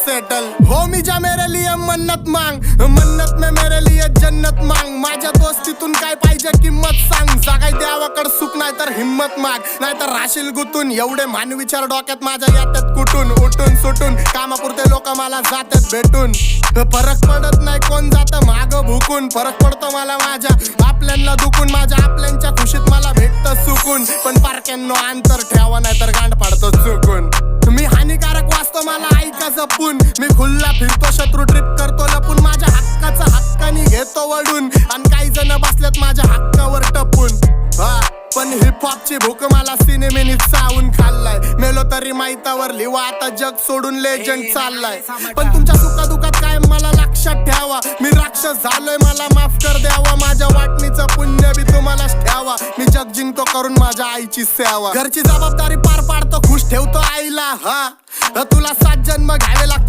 Settle. हो मी जा मेरे लिए मन्नत मांग, मन्नत में मेरे लिए जन्नत मांग. माझ्या दोस्तीतून काय पाहिजे किंमत सांग. जागाय देवाकड सुख नाही तर हिम्मत माग, नाहीतर राशील गुतून. एवढे मान विचार डोक्यात माझ्या येतात कुठून. उठून सुटून कामापुरते लोक मला जातात भेटून. फरक पडत नाही कोण जातं माग भुकून. फरक पडतो मला माझ्या आपल्यांना दुखून. माझ्या आपल्यांच्या खुशीत मला भेटतं सुकून. पण पारक्यांनो अंतर ठेवा नाही तर गांड पाडतो चुकून. मी हानिकारक वाचतो मला ऐका जपून. मी खुल्ला फिरतो शत्रू ट्रिप करतो लपून. माझ्या हक्काचा हक्कानी घेतो वडून. आणि काही जण बसलेत माझ्या हक्कावर टपून. पण हिपहॉपची भूक मला सिनेमेनी चावून खाल्लाय. मेलो तरी माहितावर लिवा आता जग सोडून लेजंड चाललाय. पण तुमच्या सुखादुखात काय मला लक्षात ठेवा. मी राक्षस झालोय मला माफ कर द्यावा. माझ्या वाटणीचं पुण्य बी तुम्हालाच ठेवा. मी जग जिंकतो करून माझ्या आईची सेवा. घरची जबाबदारी पार पाडतो खुश ठेवतो आईला. तुला 7 जन्म घ्यावे लागते